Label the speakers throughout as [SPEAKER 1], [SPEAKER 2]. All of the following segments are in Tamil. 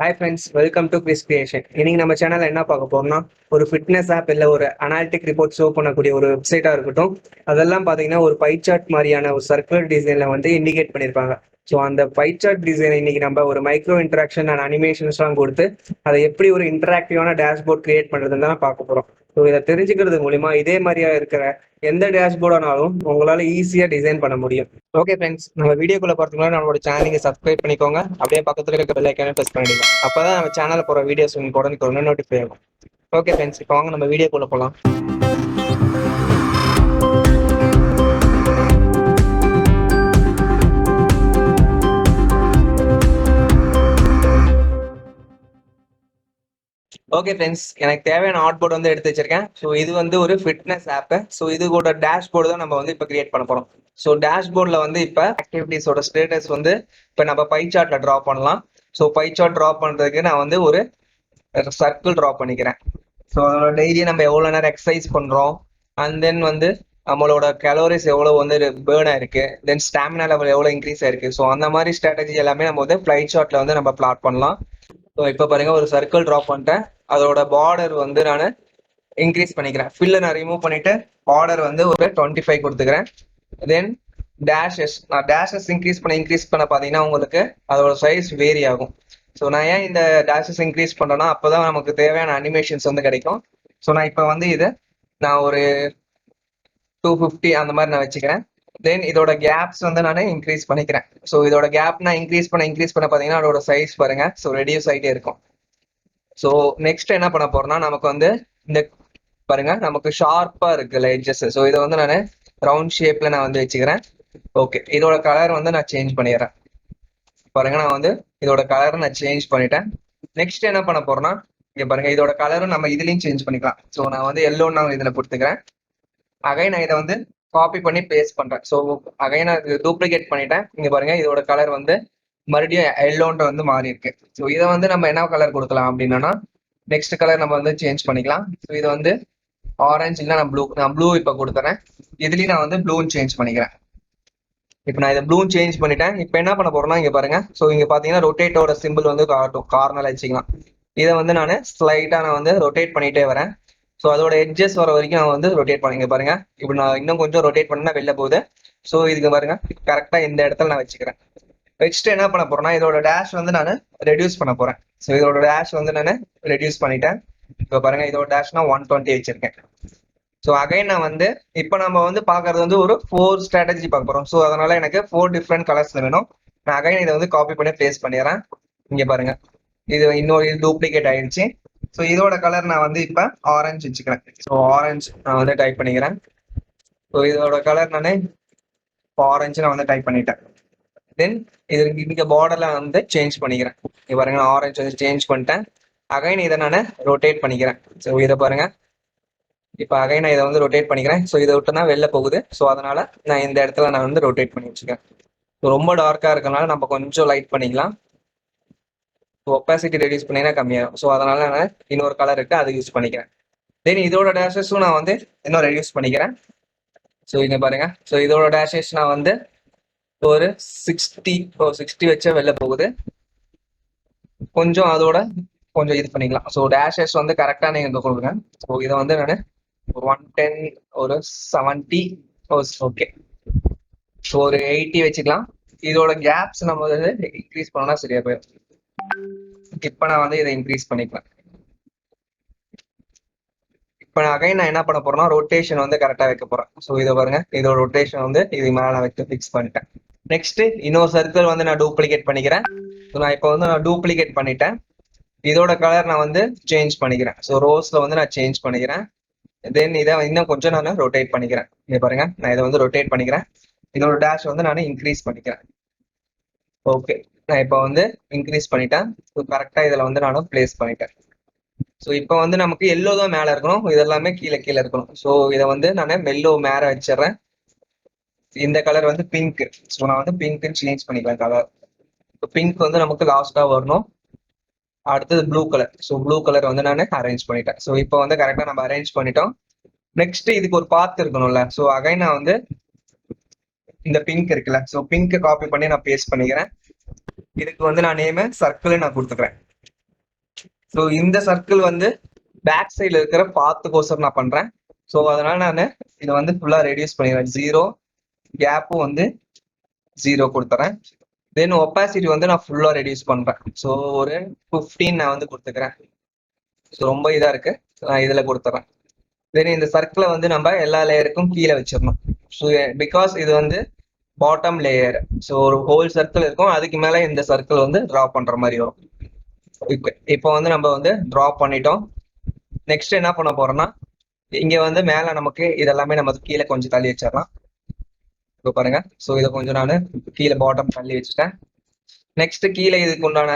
[SPEAKER 1] Hi friends, welcome to Quiz Creation. இன்னைக்கு நம்ம சேனல்ல என்ன பார்க்க போறோம்னா ஒரு ஃபிட்னஸ் ஆப் இல்ல ஒரு அனாலிட்டிக் ரிப்போர்ட் ஷோ பண்ணக்கூடிய ஒரு வெப்சைட்டா இருக்கட்டும். அதெல்லாம் பாத்தீங்கன்னா ஒரு பை சார்ட் மாதிரியான ஒரு சர்க்குலர் டிசைன்ல வந்து இண்டிகேட் பண்ணிருப்பாங்க. ஸோ அந்த பை சார்ட் டிசைன் இன்னைக்கு நம்ம ஒரு மைக்ரோ இன்டராக்ஷன் அண்ட் அனிமேஷன்ஸ்லாம் கொடுத்து அதை எப்படி ஒரு இன்டராக்டிவான டேஷ்போர்ட் கிரியேட் பண்றதுன்னு தான் பார்க்க போறோம். ஸோ இதை தெரிஞ்சுக்கிறது மூலியமா இதே மாதிரியா இருக்கிற எந்த டேஷ்போர்டானாலும் உங்களால ஈஸியா டிசைன் பண்ண முடியும். ஓகே ஃப்ரெண்ட்ஸ், நம்ம வீடியோக்குள்ள போறதுக்கு முன்னாடி நம்மளோட சேனலுக்கு சப்ஸ்கிரைப் பண்ணிக்கோங்க. அப்படியே பக்கத்துல இருக்க பெல் ஐக்கானை பிரஸ் பண்ணிடுங்க. அப்பதான் நம்ம சேனல்ல போற வீடியோஸ் உங்களுக்கு உடனே நோட்டிஃபை ஆகும். ஓகே ஃப்ரெண்ட்ஸ், இப்போ வாங்க நம்ம வீடியோக்குள்ள போகலாம். ஓகே ஃப்ரெண்ட்ஸ், எனக்கு தேவையான ஆட்போர்ட் வந்து எடுத்து வச்சிருக்கேன். ஸோ இது வந்து ஒரு ஃபிட்னஸ் ஆப். ஸோ இதுவோட டேஷ்போர்டு தான் நம்ம வந்து இப்போ கிரியேட் பண்ண போறோம். ஸோ டேஷ்போர்டில் வந்து இப்போ ஆக்டிவிட்டிஸோட ஸ்டேட்டஸ் வந்து இப்போ நம்ம பை சார்ட்ல ட்ரா பண்ணலாம். ஸோ பை சார்ட் ட்ரா பண்றதுக்கு நான் வந்து ஒரு சர்க்கிள் ட்ரா பண்ணிக்கிறேன். ஸோ அதோட டெய்லி நம்ம எவ்வளோ நேரம் எக்ஸசைஸ் பண்றோம், அண்ட் தென் வந்து நம்மளோட கலோரிஸ் எவ்வளோ வந்து பேர்ன் ஆயிருக்கு, தென் ஸ்டாமினா லெவல் எவ்வளோ இன்க்ரீஸ் ஆயிருக்கு. ஸோ அந்த மாதிரி ஸ்ட்ராட்டஜி எல்லாமே நம்ம வந்து ஃப்ளை சார்ட்ல வந்து நம்ம பிளாட் பண்ணலாம். ஸோ இப்போ பாருங்க, ஒரு சர்க்கிள் ட்ரா பண்ணிட்டேன். அதோட பார்டர் வந்து நான் இன்க்ரீஸ் பண்ணிக்கிறேன். ஃபில்லை நான் ரிமூவ் பண்ணிட்டு பார்டர் வந்து ஒரு 25 கொடுத்துக்கிறேன். தென் டேஷஸ், நான் டேஷஸ் இன்க்ரீஸ் பண்ண பார்த்தீங்கன்னா உங்களுக்கு அதோட சைஸ் வேரி ஆகும். ஸோ நான் ஏன் இந்த டேஷஸ் இன்க்ரீஸ் பண்ணுறேன்னா அப்போதான் நமக்கு தேவையான அனிமேஷன்ஸ் வந்து கிடைக்கும். ஸோ நான் இப்போ வந்து இதை நான் ஒரு 250 அந்த மாதிரி நான் வச்சுக்கிறேன். தென் இதோட கேப்ஸ் வந்து நான் இன்க்ரீஸ் பண்ணிக்கிறேன். ஸோ இதோட கேப் நான் இன்க்ரீஸ் பண்ண பார்த்தீங்கன்னா அதோட சைஸ் பாருங்க, ஸோ ரெடியூஸ் ஆகிட்டே இருக்கும். ஸோ நெக்ஸ்ட் என்ன பண்ண போறோம்னா நமக்கு வந்து இந்த பாருங்க நமக்கு ஷார்ப்பா இருக்குல்ல எட்ஜஸ். ஸோ இதை வந்து நான் ரவுண்ட் ஷேப்ல நான் வந்து வச்சுக்கிறேன். ஓகே, இதோட கலர் வந்து நான் சேஞ்ச் பண்ணிடுறேன். பாருங்க, நான் வந்து இதோட கலரை நான் சேஞ்ச் பண்ணிட்டேன். நெக்ஸ்ட் என்ன பண்ண போறோம்னா இங்க பாருங்க, இதோட கலரும் நம்ம இதுலயும் சேஞ்ச் பண்ணிக்கலாம். ஸோ நான் வந்து எல்லோ நான் இதுல கொடுத்துக்கிறேன். அகைன் நான் இதை வந்து காப்பி பண்ணி பேஸ்ட் பண்றேன். ஸோ அகைன் நான் டூப்ளிகேட் பண்ணிட்டேன். இங்க பாருங்க, இதோட கலர் வந்து மறுபடியும் எல்லோன்ற வந்து மாறி இருக்கு. ஸோ இதை வந்து நம்ம என்ன கலர் கொடுக்கலாம் அப்படின்னா நெக்ஸ்ட் கலர் நம்ம வந்து சேஞ்ச் பண்ணிக்கலாம். ஸோ இது வந்து ஆரஞ்சு இல்லை நான் ப்ளூ இப்போ கொடுத்துறேன். இதுலயும் நான் வந்து ப்ளூன்னு சேஞ்ச் பண்ணிக்கிறேன். இப்போ நான் இதை ப்ளூன்னு சேஞ்ச் பண்ணிட்டேன். இப்போ என்ன பண்ண போறேன்னா இங்க பாருங்க, ஸோ இங்க பாத்தீங்கன்னா ரொட்டேட்டோட சிம்பிள் வந்து காட்டும், கார்னர்ல வச்சுக்கலாம். இதை வந்து நான் ஸ்லைட்டா நான் வந்து ரொட்டேட் பண்ணிட்டே வரேன். ஸோ அதோட எட்ஜஸ் வர வரைக்கும் நான் வந்து ரொட்டேட் பண்ணிங்க பாருங்க. இப்போ நான் இன்னும் கொஞ்சம் ரொட்டேட் பண்ணா வெளில போகுது. ஸோ இதுக்கு பாருங்க, கரெக்டா இந்த இடத்துல நான் வச்சுக்கிறேன். நெக்ஸ்ட் என்ன பண்ண போறேன்னா இதோட டேஷ் வந்து நான் ரெடியூஸ் பண்ண போறேன். ஸோ இதோட டேஷ் வந்து நான் ரெடியூஸ் பண்ணிட்டேன். இப்போ பாருங்க, இதோட டேஷ்னா 120 வச்சிருக்கேன். ஸோ அகைன் நான் வந்து இப்போ நம்ம வந்து பாக்குறது வந்து ஒரு 4 ஸ்ட்ராட்டஜி பார்க்க போறோம். ஸோ அதனால எனக்கு 4 டிஃப்ரெண்ட் கலர்ஸ்ல வேணும். நான் அகைன் இதை வந்து காப்பி பண்ணி பேஸ்ட் பண்ணிடுறேன். இங்க பாருங்க, இது இன்னொரு டூப்ளிகேட் ஆயிடுச்சு. ஸோ இதோட கலர் நான் வந்து இப்போ ஆரஞ்சு வச்சுக்கிறேன். ஸோ ஆரஞ்சு நான் வந்து டைப் பண்ணிக்கிறேன். ஸோ இதோட கலர் நான் ஆரஞ்சு நான் வந்து டைப் பண்ணிட்டேன். தென் இது இங்க பார்டர்ல வந்து சேஞ்ச் பண்ணிக்கிறேன். இங்க பாருங்க, நான் ஆரஞ்சு வந்து சேஞ்ச் பண்ணிட்டேன். அகைன் இதை நான் ரொட்டேட் பண்ணிக்கிறேன். ஸோ இதை பாருங்க, இப்போ அகைன் நான் இதை வந்து ரொட்டேட் பண்ணிக்கிறேன். ஸோ இதை விட்டுனா வெளில போகுது. ஸோ அதனால நான் இந்த இடத்துல நான் வந்து ரொட்டேட் பண்ணி வச்சுக்கிறேன். ஸோ ரொம்ப டார்க்கா இருக்கனால நம்ம கொஞ்சம் லைட் பண்ணிக்கலாம். ஒப்பாசிட்டி ரெடியூஸ் பண்ணினா கம்மியாகும். ஸோ அதனால நான் இன்னொரு கலர் இருக்கு, அதை யூஸ் பண்ணிக்கிறேன். தென் இதோட டேஷஸும் நான் வந்து இன்னும் ரெடியூஸ் பண்ணிக்கிறேன். ஸோ இங்க பாருங்க, ஸோ இதோட டேஷஸ் நான் வந்து ஒரு 60 வச்சா வெளில போகுது. கொஞ்சம் அதோட கொஞ்சம் இது பண்ணிக்கலாம். ஸோ டேஷஸ் வந்து கரெக்டா நீங்க கொடுங்க. ஸோ இதை வந்து நான் ஒரு 110 ஒரு 70 ஓகே, ஸோ ஒரு 80 வச்சுக்கலாம். இதோட கேப்ஸ் நம்ம வந்து இன்க்ரீஸ் பண்ணோம்னா சரியா போயிடும். இப்போ நான் வந்து இதை இன்க்ரீஸ் பண்ணிக்கலாம். இப்போ நான் அகைன் நான் என்ன பண்ண போறேன்னா ரொட்டேஷன் வந்து கரெக்டா வைக்க போறேன். ஸோ இதை பாருங்க, இதோட ரொட்டேஷன் வந்து இது மேல நான் வச்சு ஃபிக்ஸ் பண்ணிட்டேன். நெக்ஸ்ட் இன்னொரு சர்க்கிள் வந்து நான் டூப்ளிகேட் பண்ணிக்கிறேன். ஸோ நான் இப்போ வந்து நான் டூப்ளிகேட் பண்ணிட்டேன். இதோட கலர் நான் வந்து சேஞ்ச் பண்ணிக்கிறேன். ஸோ ரோஸ்ல வந்து நான் சேஞ்ச் பண்ணிக்கிறேன். தென் இதை இன்னும் கொஞ்சம் நான் ரொட்டேட் பண்ணிக்கிறேன். இங்க பாருங்க, நான் இதை வந்து ரொட்டேட் பண்ணிக்கிறேன். இதோட டேஷ் வந்து நான் இன்க்ரீஸ் பண்ணிக்கிறேன். ஓகே, நான் இப்போ வந்து இன்க்ரீஸ் பண்ணிட்டேன். ஸோ கரெக்டா இதுல வந்து நான் பிளேஸ் பண்ணிட்டேன். ஸோ இப்போ வந்து நமக்கு எல்லோ தான் மேல இருக்கணும், இதெல்லாமே கீழே கீழே இருக்கணும். ஸோ இதை வந்து நான் மெல்லோ மேல வச்சிடறேன். இந்த கலர் வந்து பிங்க். ஸோ நான் வந்து பிங்க்னு சேஞ்ச் பண்ணிக்கலாம் கலர். பிங்க் வந்து நமக்கு லாஸ்டா வரணும். அடுத்தது blue colour. So blue colour வந்து நான் அரேஞ்ச் பண்ணிட்டேன். ஸோ இப்போ வந்து கரெக்டா நம்ம அரேஞ்ச் பண்ணிட்டோம். நெக்ஸ்ட் இதுக்கு ஒரு பாத் இருக்கணும்ல. ஸோ அகைன் நான் வந்து இந்த பிங்க் இருக்குல்ல, ஸோ பிங்க் காப்பி பண்ணி நான் பேஸ்ட் பண்ணிக்கிறேன். இதுக்கு வந்து நான் நேம் சர்க்கிள் நான் கொடுத்துக்கிறேன். ஸோ இந்த சர்க்கிள் வந்து பேக் சைடில் இருக்கிற பாத்துக்கோசரம் நான் பண்றேன். ஸோ அதனால நான் இதை வந்து ஃபுல்லா ரெடியூஸ் பண்ணிடுறேன். 0 கேப்பும் வந்து 0 கொடுத்துறேன். தென் ஒப்பாசிட்டி வந்து நான் ஃபுல்லா ரெடியூஸ் பண்றேன். ஸோ ஒரு 15 நான் வந்து கொடுத்துக்கிறேன். ஸோ ரொம்ப இதா இருக்கு, நான் இதுல கொடுத்துறேன். தென் இந்த சர்க்கிளை வந்து நம்ம எல்லா லேயருக்கும் கீழே வச்சிடணும். ஸோ பிகாஸ் இது வந்து பாட்டம் லேயர். ஸோ ஒரு ஹோல் சர்க்கிள் இருக்கும், அதுக்கு மேல இந்த சர்க்கிள் வந்து டிரா பண்ற மாதிரி வரும். இப்போ வந்து நம்ம வந்து டிரா பண்ணிட்டோம். நெக்ஸ்ட் என்ன பண்ண போறோம்னா, இங்க வந்து மேல நமக்கு இதெல்லாமே நம்ம கீழே கொஞ்சம் தள்ளி வச்சிடலாம். இப்போ பாருங்க, ஸோ இதை கொஞ்சம் நான் கீழே பாட்டம் தள்ளி வச்சுட்டேன். நெக்ஸ்ட் கீழே இதுக்கு உண்டான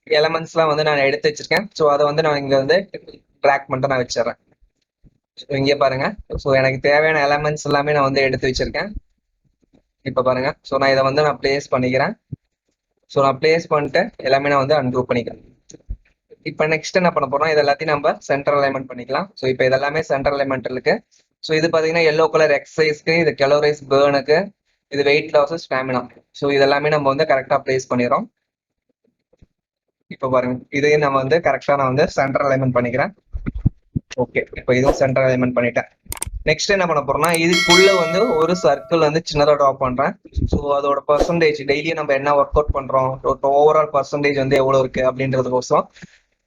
[SPEAKER 1] எலமெண்ட்ஸ்லாம் வந்து நான் எடுத்து வச்சிருக்கேன். ஸோ அதை வந்து நான் இங்க வந்து ட்ராக் பண்ணிட்டு நான் வச்சிடறேன். இங்கே பாருங்க, ஸோ எனக்கு தேவையான எலமெண்ட்ஸ் எல்லாமே நான் வந்து எடுத்து வச்சிருக்கேன். இப்போ பாருங்க, ஸோ நான் இதை வந்து நான் பிளேஸ் பண்ணிக்கிறேன். ஸோ நான் பிளேஸ் பண்ணிட்டு எல்லாமே நான் வந்து அன்குரூப் பண்ணிக்கிறேன். இப்போ நெக்ஸ்ட் என்ன பண்ண போறோம், இது எல்லாத்தையும் நம்ம சென்டர் அலைன்மெண்ட் பண்ணிக்கலாம். ஸோ இப்போ இதெல்லாமே சென்டர் அலைன்மெண்ட் இருக்கு. ஸோ இது பார்த்தீங்கன்னா எல்லோ கலர் எக்ஸசைஸ்க்கு, இது கலோரைஸ் பேர்னுக்கு, இது வெயிட் லாஸ் ஸ்டாமினா. ஸோ இதெல்லாமே நம்ம வந்து கரெக்டாக பிளேஸ் பண்ணிடுறோம். இப்போ பாருங்க, இதையும் நம்ம வந்து கரெக்டாக நான் வந்து சென்டர் அலைன்மெண்ட் பண்ணிக்கிறேன். ஓகே, இப்போ இதுவும் சென்டர் அலைன்மெண்ட் பண்ணிட்டேன். நெக்ஸ்ட் என்ன பண்ண போறோம்னா, இதுக்குள்ள வந்து ஒரு சர்க்கிள் வந்து சின்னதாக ட்ரா பண்றேன். ஸோ அதோட பர்சன்டேஜ் டெய்லியும் நம்ம என்ன ஒர்க் அவுட் பண்றோம், ஓவரால் பர்சன்டேஜ் வந்து எவ்வளவு இருக்கு அப்படின்றதுக்கோசம்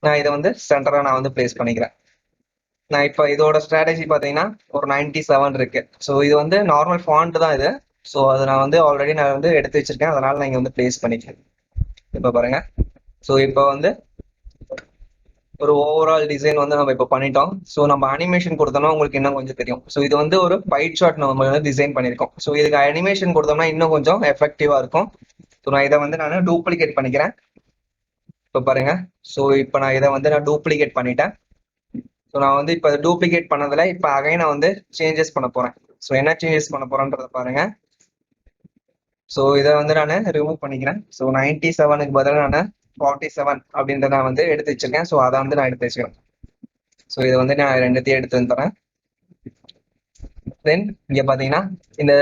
[SPEAKER 1] நான் இதை வந்து சென்டரா நான் வந்து பிளேஸ் பண்ணிக்கிறேன். நான் இப்போ இதோட ஸ்ட்ராட்டஜி பார்த்தீங்கன்னா ஒரு 97 இருக்கு. ஸோ இது வந்து நார்மல் ஃபாண்ட் தான் இது. ஸோ அதை நான் வந்து ஆல்ரெடி நான் வந்து எடுத்து வச்சிருக்கேன், அதனால நான் இங்க வந்து பிளேஸ் பண்ணிக்கிறேன். இப்போ பாருங்க, ஸோ இப்போ வந்து ஒரு ஓவரால் டிசைன் வந்து நம்ம இப்போ பண்ணிட்டோம். ஸோ நம்ம அனிமேஷன் கொடுத்தோம்னா உங்களுக்கு இன்னும் கொஞ்சம் தெரியும். ஸோ இது வந்து ஒரு பைட் ஷாட் நம்ம வந்து டிசைன் பண்ணியிருக்கோம். ஸோ இதுக்கு அனிமேஷன் கொடுத்தோம்னா இன்னும் கொஞ்சம் எஃபெக்டிவா இருக்கும். ஸோ நான் இதை வந்து நான் டூப்ளிகேட் பண்ணிக்கிறேன். இப்போ பாருங்க, ஸோ இப்போ நான் இதை வந்து நான் டூப்ளிகேட் பண்ணிட்டேன். ஸோ நான் வந்து இப்போ டூப்ளிகேட் பண்ணதில் இப்போ அகைன் நான் வந்து சேஞ்சஸ் பண்ண போறேன். ஸோ என்ன சேஞ்சஸ் பண்ண போறேன்றத பாருங்க. ஸோ இதை வந்து நான் ரிமூவ் பண்ணிக்கிறேன். ஸோ 97க்கு பதிலாக நான் 47 அப்படின்றத நான் வந்து எடுத்து வச்சிருக்கேன். ஸோ அதை வந்து நான் எடுத்து வச்சுக்கிறேன். ஸோ இதை வந்து நான் ரெண்டுத்தையும் எடுத்து வந்துடுறேன். தென் இங்க பாத்தீங்கன்னா இந்த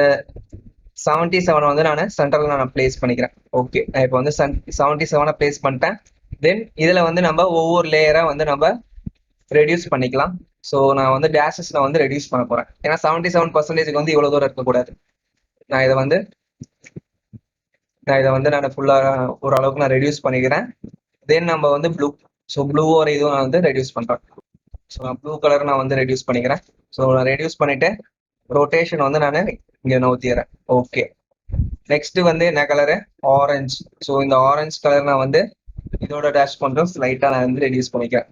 [SPEAKER 1] 77 வந்து நான் சென்டர்ல நான் பிளேஸ் பண்ணிக்கிறேன். ஓகே, நான் இப்போ வந்து 77 பிளேஸ் பண்ணிட்டேன். தென் இதுல வந்து நம்ம ஒவ்வொரு லேயரா வந்து நம்ம ரெடியூஸ் பண்ணிக்கலாம். ஸோ நான் வந்து டேஷஸ் நான் வந்து ரெடியூஸ் பண்ண போறேன். ஏன்னா 77% வந்து இவ்வளவு தூரம் இருக்கக்கூடாது. நான் இதை வந்து நான் ஃபுல்லா ஓரளவுக்கு நான் ரெடியூஸ் பண்ணிக்கிறேன். தென் நம்ம வந்து ப்ளூ, ஸோ ப்ளூவோட இதுவும் நான் வந்து ரெடியூஸ் பண்றேன். ஸோ நான் ப்ளூ கலர் நான் வந்து ரெடியூஸ் பண்ணிக்கிறேன். ஸோ நான் ரெடியூஸ் பண்ணிட்டு ரொட்டேஷன் வந்து நான் இங்க நோத்திடுறேன். ஓகே, நெக்ஸ்ட் வந்து என்ன கலரு, ஆரஞ்சு. ஸோ இந்த ஆரஞ்சு கலர் நான் வந்து இதோட டேஷ் பண்றோம், ஸ்லைட்டா நான் வந்து ரெடியூஸ் பண்ணிக்கிறேன்.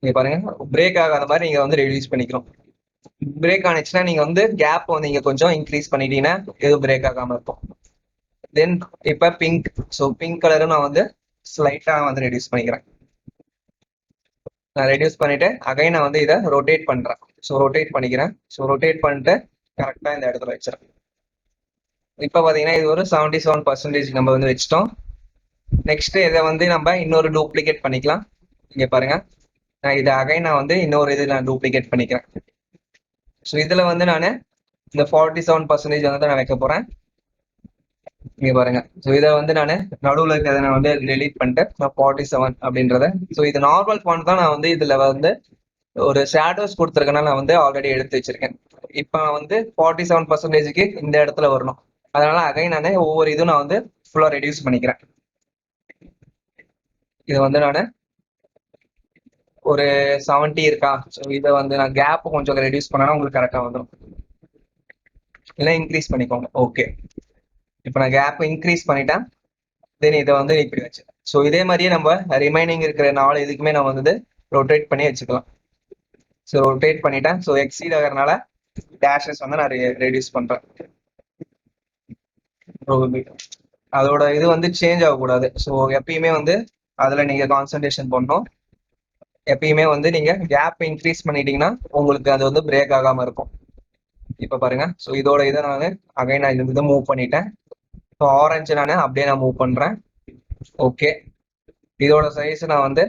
[SPEAKER 1] நீங்க பாருங்க, பிரேக் ஆகாத மாதிரி நீங்க வந்து ரெடியூஸ் பண்ணிக்கிறோம். பிரேக் ஆனிச்சுன்னா நீங்க வந்து கேப் வந்து நீங்க கொஞ்சம் இன்க்ரீஸ் பண்ணிட்டீங்கன்னா எதுவும் பிரேக் ஆகாம இருக்கும். தென் இப்ப பிங்க், ஸோ பிங்க் கலரும் நான் வந்து ஸ்லைட்டா வந்து ரெடியூஸ் பண்ணிக்கிறேன். நான் ரெடியூஸ் பண்ணிட்டு அகைன் நான் வந்து இதை ரொட்டேட் பண்றேன். ஸோ ரொட்டேட் பண்ணிக்கிறேன். ஸோ ரொட்டேட் பண்ணிட்டு கரெக்டா இந்த இடத்துல வச்சிடறேன். இப்போ பாத்தீங்கன்னா இது ஒரு 77% நம்ம வந்து வச்சிட்டோம். நெக்ஸ்ட் இதை வந்து நம்ம இன்னொரு டூப்ளிகேட் பண்ணிக்கலாம். இங்க பாருங்க, நான் இதை அகைன் நான் வந்து இன்னொரு இது நான் டூப்ளிகேட் பண்ணிக்கிறேன். ஸோ இதுல வந்து நான் இந்த 47% வந்து நான் வைக்க போறேன். இங்க பாருங்க, ஸோ இதை வந்து நான் நடுவில் இருக்கிறத நான் வந்து டெலீட் பண்ணிட்டு நான் 47 அப்படின்றத. ஸோ இது நார்மல் ஃபாண்ட் தான். நான் வந்து இதுல வந்து ஒரு ஷேடோஸ் கொடுத்துருக்கனால நான் வந்து ஆல்ரெடி எடுத்து வச்சிருக்கேன். இப்போ வந்து 47%க்கு இந்த இடத்துல வரணும். அதனால அகைன் நான் ஒவ்வொரு இதுவும் நான் வந்து ஃபுல்லா ரெடியூஸ் பண்ணிக்கிறேன். இது வந்து நான் ஒரு 70 இருக்கா, ஸோ இதை வந்து நான் கேப் கொஞ்சம் ரெடியூஸ் பண்ணனா உங்களுக்கு கரெக்டாக வந்துடும். இல்லை இன்க்ரீஸ் பண்ணிக்கோங்க. ஓகே, இப்போ நான் கேப் இன்க்ரீஸ் பண்ணிட்டேன். தென் இதை வந்து இப்படி வச்சு, ஸோ இதே மாதிரியே நம்ம ரிமைனிங் இருக்கிற 4 இதுக்குமே நம்ம வந்து ரொட்டேட் பண்ணி வச்சுக்கலாம். ஸோ ரொட்டேட் பண்ணிட்டேன். ஸோ எக்ஸீட் ஆகிறதுனால டேஷஸ் வந்து நான் ரெடியூஸ் பண்றேன். அதோட இது வந்து சேஞ்ச் ஆகக்கூடாது. ஸோ எப்பயுமே வந்து அதுல நீங்க கான்சன்ட்ரேஷன் பண்ணணும். எப்பயுமே வந்து நீங்க கேப் இன்க்ரீஸ் பண்ணிட்டீங்கன்னா உங்களுக்கு அது வந்து பிரேக் ஆகாம இருக்கும். இப்ப பாருங்க, ஸோ இதோட இதை நான் அகைன் நான் இதை மூவ் பண்ணிட்டேன். ஸோ ஆரஞ்சு நான் அப்படியே நான் மூவ் பண்றேன். ஓகே, இதோட சைஸ் நான் வந்து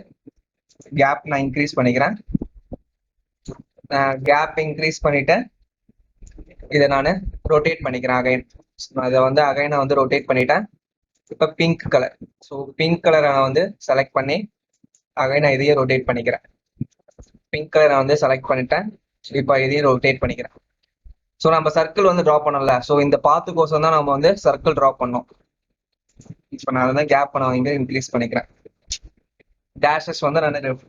[SPEAKER 1] கேப் நான் இன்க்ரீஸ் பண்ணிக்கிறேன். கேப் இன்க்ரீஸ் பண்ணிட்டு இதை நான் ரொட்டேட் பண்ணிக்கிறேன் அகைன். அதை வந்து அகைன் நான் வந்து ரொட்டேட் பண்ணிட்டேன். இப்போ பிங்க் கலர். ஸோ பிங்க் கலரை நான் வந்து செலக்ட் பண்ணி அகைன் நான் இதையே ரொட்டேட் பண்ணிக்கிறேன். பிங்க் கலரை வந்து செலக்ட் பண்ணிட்டேன். இப்போ இதையும் ரொட்டேட் பண்ணிக்கிறேன். ஸோ நம்ம சர்க்கிள் வந்து ட்ரா பண்ணல. ஸோ இந்த பாத்துக்கோசம் தான் நம்ம வந்து சர்க்கிள் ட்ரா பண்ணோம். இப்போ நான் வந்து கேப் பண்ண இங்கே இன்க்ரீஸ் பண்ணிக்கிறேன். டேஷஸ் வந்து நான்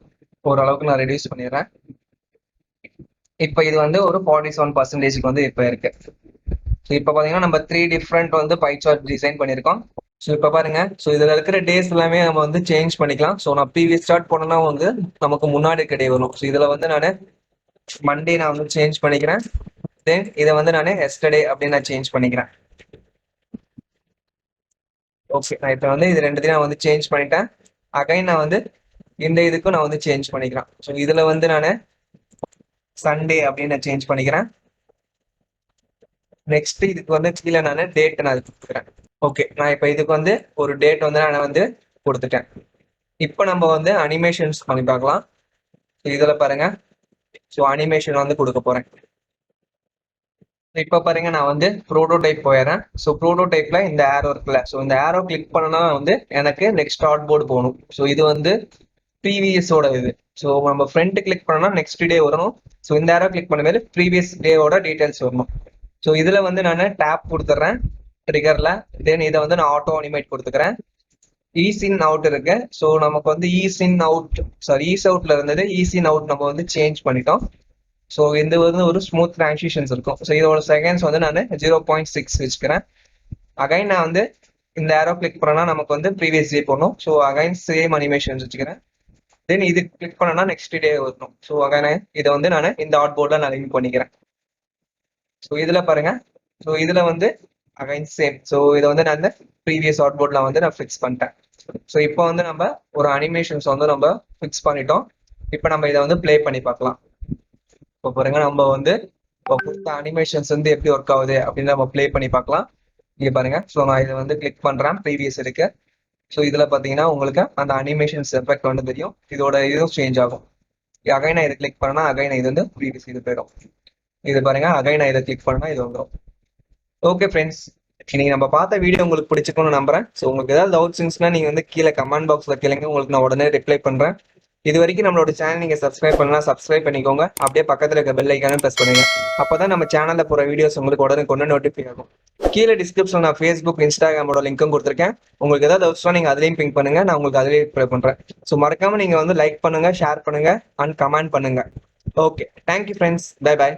[SPEAKER 1] ஓரளவுக்கு நான் ரெடியூஸ் பண்ணிடுறேன். இப்போ இது வந்து ஒரு 47% வந்து இப்போ இருக்கு. ஸோ இப்போ பார்த்தீங்கன்னா நம்ம 3 டிஃப்ரெண்ட் வந்து பை சார்ட் டிசைன் பண்ணியிருக்கோம். ஸோ இப்போ பாருங்க, ஸோ இதில் இருக்கிற டேஸ் எல்லாமே நம்ம வந்து சேஞ்ச் பண்ணிக்கலாம். ஸோ நான் ப்ரீவியஸ் ஸ்டார்ட் பண்ணனா வந்து நமக்கு முன்னாடி இருக்க டே வரும். ஸோ இதில் வந்து நான் மண்டே நான் வந்து சேஞ்ச் பண்ணிக்கிறேன். தென் இதை வந்து நான் எஸ்டர்டே அப்படின்னு நான் சேஞ்ச் பண்ணிக்கிறேன். ஓகே, நான் இப்போ வந்து இது ரெண்டுத்தையும் நான் வந்து சேஞ்ச் பண்ணிட்டேன். அகைன் நான் வந்து இந்த இதுக்கும் நான் வந்து சேஞ்ச் பண்ணிக்கிறேன். ஸோ இதில் வந்து நான் சண்டே அப்படின்னு நான் சேஞ்ச் பண்ணிக்கிறேன். நெக்ஸ்ட் இதுக்கு வந்து கீழே நான் டேட் நான் கொடுக்குறேன். ஓகே, நான் இப்போ இதுக்கு வந்து ஒரு டேட் வந்து நான் வந்து கொடுத்துட்டேன். இப்போ நம்ம வந்து அனிமேஷன்ஸ் பண்ணி பார்க்கலாம். இதில் பாருங்க, ஸோ அனிமேஷன் வந்து கொடுக்க போறேன். இப்போ பாருங்க, நான் வந்து ப்ரோட்டோடைப் போயிடுறேன். ஸோ ப்ரோட்டோடைப்ல இந்த ஏரோ இருக்குல்ல, ஸோ இந்த ஏரோ கிளிக் பண்ணனா வந்து எனக்கு நெக்ஸ்ட் ஆர்ட் போர்டு போகணும். ஸோ இது வந்து ப்ரீவியஸோட இது. ஸோ நம்ம ஃப்ரண்ட் கிளிக் பண்ணனா நெக்ஸ்ட் டே வரணும். ஸோ இந்த ஏரோ கிளிக் பண்ண மாதிரி ப்ரீவியஸ் டேவோட டீடைல்ஸ் வரணும். ஸோ இதுல வந்து நான் டேப் கொடுத்துட்றேன் ட்ரிகர்ல. தென் இதை வந்து நான் ஆட்டோ அனிமேட் கொடுத்துக்கிறேன். ஈஸ் இன் அவுட் இருக்கு. ஸோ நமக்கு வந்து ease in out, sorry ease அவுட்ல இருந்தது ஈஸ் இன் அவுட் நம்ம வந்து சேஞ்ச் பண்ணிட்டோம். ஸோ இது வந்து ஒரு ஸ்மூத் டிரான்சிஷன்ஸ் இருக்கும். ஸோ இதோட செகண்ட்ஸ் வந்து நான் 0.6 வச்சுக்கிறேன். அகைன் நான் வந்து இந்த ஏரோ கிளிக் பண்ணனா நமக்கு வந்து ப்ரீவியஸ் டே போகணும். ஸோ அகைன் சேம் அனிமேஷன்ஸ் வச்சுக்கிறேன். தென் இது கிளிக் பண்ணனா நெக்ஸ்ட் டே வரணும். ஸோ அகைன் இதை வந்து நான் இந்த ஆர்ட் போர்டில் நான் லிங்க் பண்ணிக்கிறேன். ஸோ இதில் பாருங்க, ஸோ இதில் வந்து அகைன் சேம். ஸோ இதை வந்து நான் இந்த ப்ரீவியஸ் ஆர்ட் போர்டில் வந்து நான் ஃபிக்ஸ் பண்ணிட்டேன். ஸோ இப்போ வந்து நம்ம ஒரு அனிமேஷன்ஸ் வந்து நம்ம ஃபிக்ஸ் பண்ணிட்டோம். இப்போ நம்ம இதை வந்து ப்ளே பண்ணி பார்க்கலாம். இப்போ பாருங்க, நம்ம வந்து கொடுத்த அனிமேஷன்ஸ் வந்து எப்படி ஒர்க் ஆகுது அப்படின்னு நம்ம ப்ளே பண்ணி பார்க்கலாம். இங்கே பாருங்க, ஸோ நான் இதை வந்து கிளிக் பண்ணுறேன், ப்ரீவியஸ் இருக்கு. ஸோ இதில் பார்த்தீங்கன்னா உங்களுக்கு அந்த அனிமேஷன்ஸ் எஃபெக்ட் வந்து தெரியும். இதோட இதுவும் சேஞ்ச் ஆகும். அகைன் நான் இதை கிளிக் பண்ணா அகைன் இது வந்து ப்ரீவியஸ் இது போயிடும். இது பாருங்க, அகைன் நான் இதை கிளிக் பண்ணா இது வந்துடும். ஓகே ஃப்ரெண்ட்ஸ், இன்னைக்கு நம்ம பார்த்த வீடியோ உங்களுக்கு பிடிச்சிருக்கும்னு நம்புறேன். ஸோ உங்களுக்கு ஏதாவது டவுட்ஸ் இருந்துச்சுன்னா நீங்க வந்து கீழே கமெண்ட் பாக்ஸ்ல கேளுங்க, உங்களுக்கு நான் உடனே ரிப்ளை பண்றேன். இது வரைக்கும் நம்மளோட சேனல் நீங்க சப்ஸ்கிரைப் பண்ணலாம், சப்ஸ்கிரைப் பண்ணிக்கோங்க. அப்படியே பக்கத்துல இருக்க பெல் ஐக்கானும் பிரஸ் பண்ணுங்க. அப்பதான் நம்ம சேனல்ல போற வீடியோஸ் உங்களுக்கு உடனே கொண்டு நோட்டிஃபை ஆகும். கீழே டிஸ்கிரிப்ஷன் நான் ஃபேஸ்புக், இன்ஸ்டாகிராமோட லிங்க்கும் கொடுத்துருக்கேன். உங்களுக்கு ஏதாவது டவுட்ஸ்னா நீங்க அதுலயும் பிங்க் பண்ணுங்க, நான் உங்களுக்கு அதுலயே ரிப்ளை பண்றேன். ஸோ மறக்காம நீங்க வந்து லைக் பண்ணுங்க, ஷேர் பண்ணுங்க அண்ட் கமெண்ட் பண்ணுங்க. Okay, thank you friends, bye by.